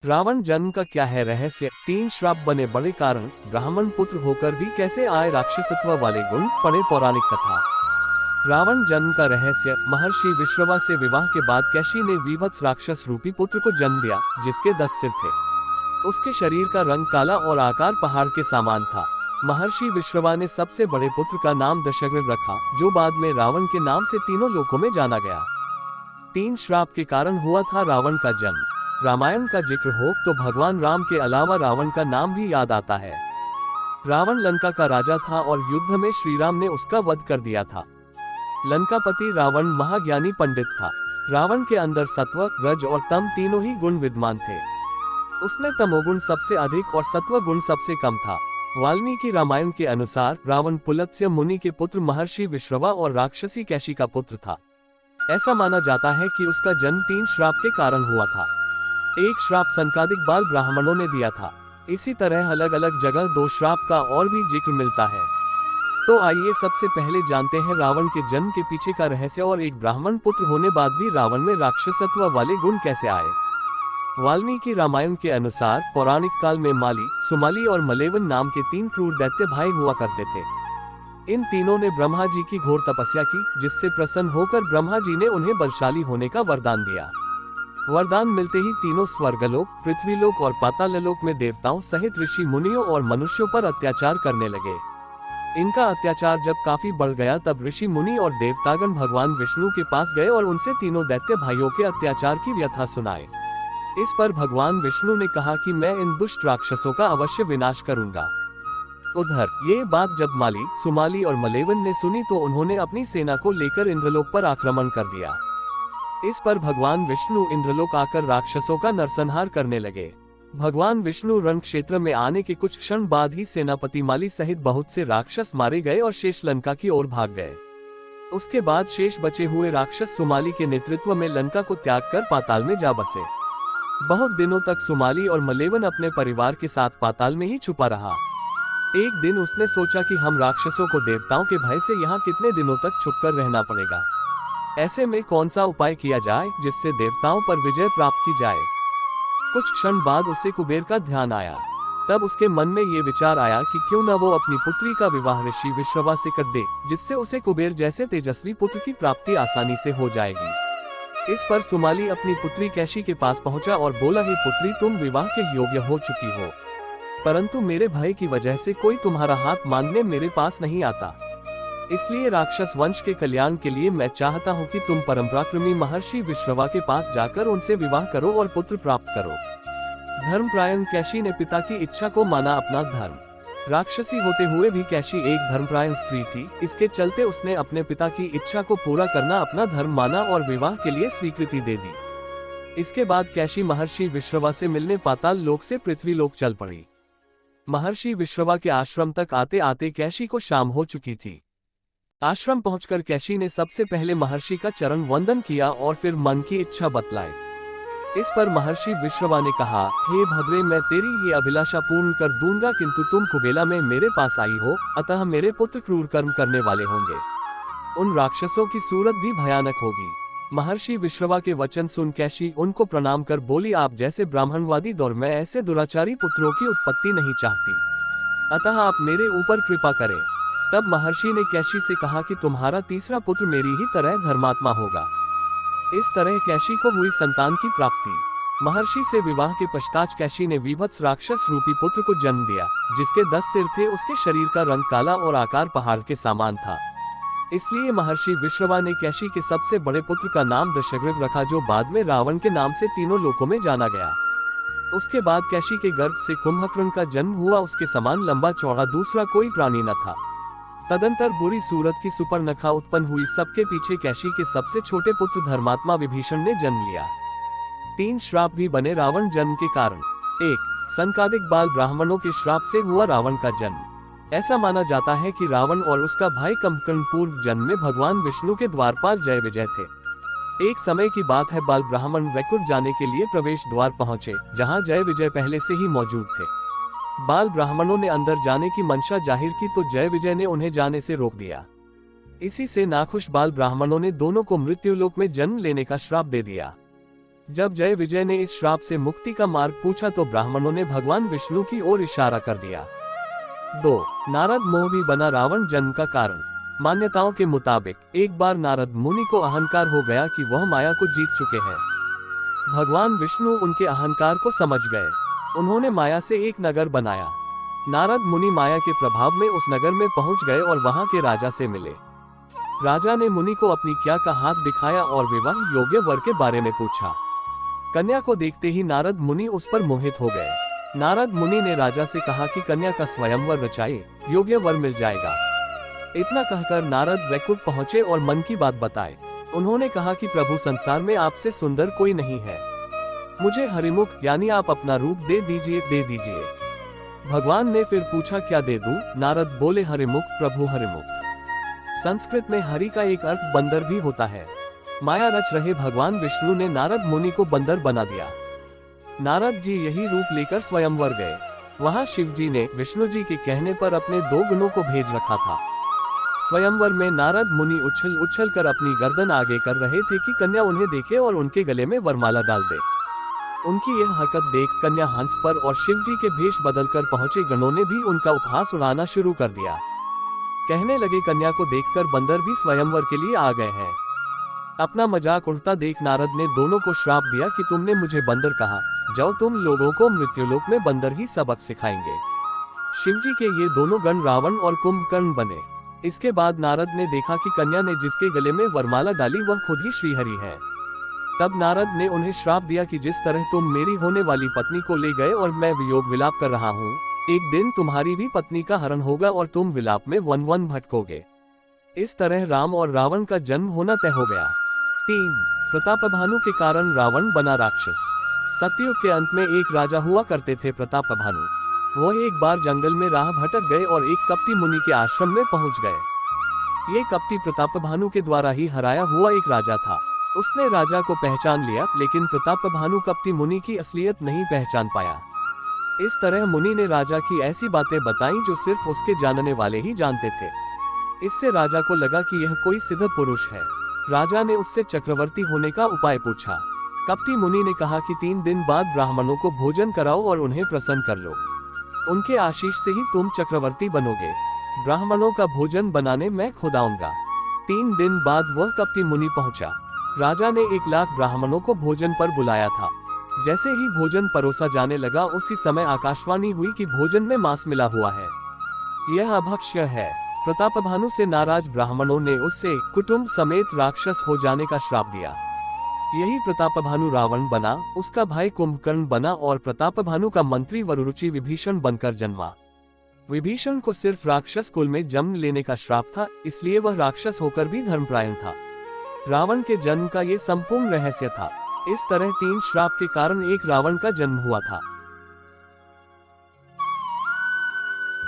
रावण जन्म का क्या है रहस्य, 3 श्राप बने बड़े कारण, ब्राह्मण पुत्र होकर भी कैसे आए राक्षसत्व वाले गुण, पढ़े पौराणिक कथा। रावण जन्म का रहस्य। महर्षि विश्रवा से विवाह के बाद कैशी ने वीभत्स राक्षस रूपी पुत्र को जन्म दिया, जिसके 10 सिर थे। उसके शरीर का रंग काला और आकार पहाड़ के समान था। महर्षि विश्रवा ने सबसे बड़े पुत्र का नाम दशग्रीव रखा, जो बाद में रावण के नाम से तीनों लोकों में जाना गया। 3 श्राप के कारण हुआ था रावण का जन्म। रामायण का जिक्र हो तो भगवान राम के अलावा रावण का नाम भी याद आता है। रावण लंका का राजा था और युद्ध में श्री राम ने उसका वध कर दिया था। लंकापति रावण महाज्ञानी पंडित था। रावण के अंदर सत्व, रज और तम तीनों ही गुण विद्यमान थे। उसमें तमोगुण सबसे अधिक और सत्व गुण सबसे कम था। वाल्मीकि रामायण के अनुसार रावण पुलत्स्य मुनि के पुत्र महर्षि विश्रवा और राक्षसी कैशी का पुत्र था। ऐसा माना जाता है कि उसका जन्म 3 श्राप के कारण हुआ था। एक श्राप संकादिक बाल ब्राह्मणों ने दिया था। इसी तरह अलग अलग जगह 2 श्राप का और भी जिक्र मिलता है। तो आइए सबसे पहले जानते हैं रावण के जन्म के पीछे का रहस्य और एक ब्राह्मण पुत्र होने बाद भी रावण में राक्षसत्व वाले गुण कैसे आए। वाल्मीकि रामायण के अनुसार पौराणिक काल में माली, सुमाली और मलेवन नाम के 3 क्रूर दैत्य भाई हुआ करते थे। इन तीनों ने ब्रह्मा जी की घोर तपस्या की, जिससे प्रसन्न होकर ब्रह्मा जी ने उन्हें बलशाली होने का वरदान दिया। वरदान मिलते ही तीनों स्वर्गलोक, पृथ्वीलोक और पाताललोक में देवताओं सहित ऋषि मुनियों और मनुष्यों पर अत्याचार करने लगे। इनका अत्याचार जब काफी बढ़ गया तब ऋषि मुनि और देवतागण भगवान विष्णु के पास गए और उनसे तीनों दैत्य भाइयों के अत्याचार की व्यथा सुनाए। इस पर भगवान विष्णु ने कहा कि मैं इन दुष्ट राक्षसों का अवश्य विनाश करूंगा। उधर ये बात जब माली, सुमाली और मलेवन ने सुनी तो उन्होंने अपनी सेना को लेकर इंद्रलोक पर आक्रमण कर दिया। इस पर भगवान विष्णु इंद्रलोक आकर राक्षसों का नरसंहार करने लगे। भगवान विष्णु रण क्षेत्र में आने के कुछ क्षण बाद ही सेनापति माली सहित बहुत से राक्षस मारे गए और शेष लंका की ओर भाग गए। उसके बाद शेष बचे हुए राक्षस सुमाली के नेतृत्व में लंका को त्याग कर पाताल में जा बसे। बहुत दिनों तक सुमाली और मलेवन अपने परिवार के साथ पाताल में ही छुपा रहा। एक दिन उसने सोचा कि हम राक्षसों को देवताओं के भय से यहाँ कितने दिनों तक छुपकर रहना पड़ेगा। ऐसे में कौन सा उपाय किया जाए जिससे देवताओं पर विजय प्राप्त की जाए। कुछ क्षण बाद उसे कुबेर का ध्यान आया। तब उसके मन में ये विचार आया कि क्यों न वो अपनी पुत्री का विवाह ऋषि विश्रवा से कर दे, जिससे उसे कुबेर जैसे तेजस्वी पुत्र की प्राप्ति आसानी से हो जाएगी। इस पर सुमाली अपनी पुत्री कैशी के पास पहुंचा और बोला, हे पुत्री, तुम विवाह के योग्य हो चुकी हो, परंतु मेरे भय की वजह से कोई तुम्हारा हाथ मांगने मेरे पास नहीं आता। इसलिए राक्षस वंश के कल्याण के लिए मैं चाहता हूँ कि तुम परमपराक्रमी महर्षि विश्रवा के पास जाकर उनसे विवाह करो और पुत्र प्राप्त करो। धर्मपरायण कैशी ने पिता की इच्छा को माना अपना धर्म। राक्षसी होते हुए भी कैशी एक धर्मपरायण स्त्री थी, इसके चलते उसने अपने पिता की इच्छा को पूरा करना अपना धर्म माना और विवाह के लिए स्वीकृति दे दी। इसके बाद कैशी महर्षि विश्रवा से मिलने पाताल लोक से पृथ्वी लोक चल पड़ी। महर्षि विश्रवा के आश्रम तक आते आते कैशी को शाम हो चुकी थी। आश्रम पहुंचकर कैशी ने सबसे पहले महर्षि का चरण वंदन किया और फिर मन की इच्छा बतलाई। इस पर महर्षि विश्रवा ने कहा, हे भद्रे, मैं तेरी ये अभिलाषा पूर्ण कर दूंगा, किंतु तुम कुबेला में मेरे पास आई हो, अतः मेरे पुत्र क्रूर कर्म करने वाले होंगे। उन राक्षसों की सूरत भी भयानक होगी। महर्षि विश्रवा के वचन सुन कैशी उनको प्रणाम कर बोली, आप जैसे ब्राह्मणवादी दौर में ऐसे दुराचारी पुत्रों की उत्पत्ति नहीं चाहती, अतः आप मेरे ऊपर कृपा करें। तब महर्षि ने कैशी से कहा कि तुम्हारा तीसरा पुत्र मेरी ही तरह धर्मात्मा होगा। इस तरह कैशी को हुई संतान की प्राप्ति। महर्षि से विवाह के पश्चात कैशी ने वीभत्स राक्षस रूपी पुत्र को जन्म दिया, जिसके 10 सिर थे। उसके शरीर का रंग काला और आकार पहाड़ के समान था। इसलिए महर्षि विश्रवा ने कैशी के सबसे बड़े पुत्र का नाम दशग्रीव रखा, जो बाद में रावण के नाम से तीनों लोकों में जाना गया। उसके बाद कैशी के गर्भ से कुंभकर्ण का जन्म हुआ। उसके समान लंबा चौड़ा दूसरा कोई प्राणी न था। तदंतर बुरी सूरत की सुपर्णखा उत्पन्न हुई। सबके पीछे कैशी के सबसे छोटे पुत्र धर्मात्मा विभीषण ने जन्म लिया। 3 श्राप भी बने रावण जन्म के कारण। 1. संकादिक बाल ब्राह्मणों के श्राप से हुआ रावण का जन्म। ऐसा माना जाता है कि रावण और उसका भाई कुंभकर्ण पूर्व जन्म में भगवान विष्णु के द्वारपाल जय विजय थे। एक समय की बात है, बाल ब्राह्मण वैकुंठ जाने के लिए प्रवेश द्वार पहुंचे, जहां जय विजय पहले से ही मौजूद थे। बाल ब्राह्मणों ने अंदर जाने की मंशा जाहिर की तो जय विजय ने उन्हें जाने से रोक दिया। इसी से नाखुश बाल ब्राह्मणों ने दोनों को मृत्युलोक में जन्म लेने का श्राप दे दिया। जब जय विजय ने इस श्राप से मुक्ति का मार्ग पूछा तो ब्राह्मणों ने भगवान विष्णु की ओर इशारा कर दिया। 2. नारद मोह बना रावण जन्म का कारण। मान्यताओं के मुताबिक एक बार नारद मुनि को अहंकार हो गया कि वह माया को जीत चुके हैं। भगवान विष्णु उनके अहंकार को समझ गए। उन्होंने माया से एक नगर बनाया। नारद मुनि माया के प्रभाव में उस नगर में पहुंच गए और वहां के राजा से मिले। राजा ने मुनि को अपनी क्या का हाथ दिखाया और विवाह योग्य वर के बारे में पूछा। कन्या को देखते ही नारद मुनि उस पर मोहित हो गए। नारद मुनि ने राजा से कहा कि कन्या का स्वयंवर रचाए, योग्य वर मिल जाएगा। इतना कहकर नारद वैकुंठ पहुंचे और मन की बात बताए। उन्होंने कहा कि प्रभु, संसार में आपसे सुंदर कोई नहीं है, मुझे हरिमुख यानी आप अपना रूप दे दीजिए। भगवान ने फिर पूछा क्या दे दूं? नारद बोले हरिमुख प्रभु हरिमुख। संस्कृत में हरि का एक अर्थ बंदर भी होता है। माया रच रहे भगवान विष्णु ने नारद मुनि को बंदर बना दिया। नारद जी यही रूप लेकर स्वयंवर गए। वहां शिव जी ने विष्णु जी के कहने पर अपने 2 गुणों को भेज रखा था। स्वयंवर में नारद मुनि उछल कर अपनी गर्दन आगे कर रहे थे कि कन्या उन्हें देखे और उनके गले में वरमाला डाल दे। उनकी यह हरकत देख कन्या हंस पर और शिव जी के भेष बदलकर पहुंचे गणों ने भी उनका उपहास उड़ाना शुरू कर दिया। कहने लगे कन्या को देखकर बंदर भी स्वयंवर के लिए आ गए हैं। अपना मजाक उड़ता देख नारद ने दोनों को श्राप दिया कि तुमने मुझे बंदर कहा, जाओ तुम लोगों को मृत्युलोक में बंदर ही सबक सिखाएंगे। शिव जी के ये दोनों गण रावण और कुंभकर्ण बने। इसके बाद नारद ने देखा कि कन्या ने जिसके गले में वरमाला डाली वह खुद ही श्रीहरि है। तब नारद ने उन्हें श्राप दिया कि जिस तरह तुम मेरी होने वाली पत्नी को ले गए और मैं वियोग विलाप कर रहा हूँ, एक दिन तुम्हारी भी पत्नी का हरण होगा और तुम विलाप में वन वन भटकोगे। इस तरह राम और रावण का जन्म होना तय हो गया। 3. प्रतापभानु के कारण रावण बना राक्षस। सतयुग के अंत में एक राजा हुआ करते थे प्रतापभानु। वह एक बार जंगल में राह भटक गए और एक कपटी मुनि के आश्रम में पहुंच गए। ये कपटी प्रतापभानु के द्वारा ही हराया हुआ एक राजा था। उसने राजा को पहचान लिया, लेकिन प्रतापभानु कपटी मुनि की असलियत नहीं पहचान पाया। इस तरह मुनि ने राजा की ऐसी बातें बताईं जो सिर्फ उसके जानने वाले ही जानते थे। इससे राजा को लगा कि यह कोई सिद्ध पुरुष है। राजा ने उससे चक्रवर्ती होने का उपाय पूछा। कपटी मुनि ने कहा कि 3 दिन बाद ब्राह्मणों को भोजन कराओ और उन्हें प्रसन्न कर लो। उनके आशीष से ही तुम चक्रवर्ती बनोगे। ब्राह्मणों का भोजन बनाने मैं खुद आऊंगा। 3 दिन बाद वह कपटी मुनि पहुंचा। राजा ने 1 लाख ब्राह्मणों को भोजन पर बुलाया था। जैसे ही भोजन परोसा जाने लगा उसी समय आकाशवाणी हुई कि भोजन में मांस मिला हुआ है, यह अभक्ष्य है। प्रतापभानु से नाराज ब्राह्मणों ने उससे कुटुंब समेत राक्षस हो जाने का श्राप दिया। यही प्रतापभानु रावण बना, उसका भाई कुंभकर्ण बना और प्रतापभानु का मंत्री वरुरुचि विभीषण बनकर जन्मा। विभीषण को सिर्फ राक्षस कुल में जन्म लेने का श्राप था, इसलिए वह राक्षस होकर भी धर्मपरायण था। रावण के जन्म का ये संपूर्ण रहस्य था। इस तरह 3 श्राप के कारण एक रावण का जन्म हुआ था।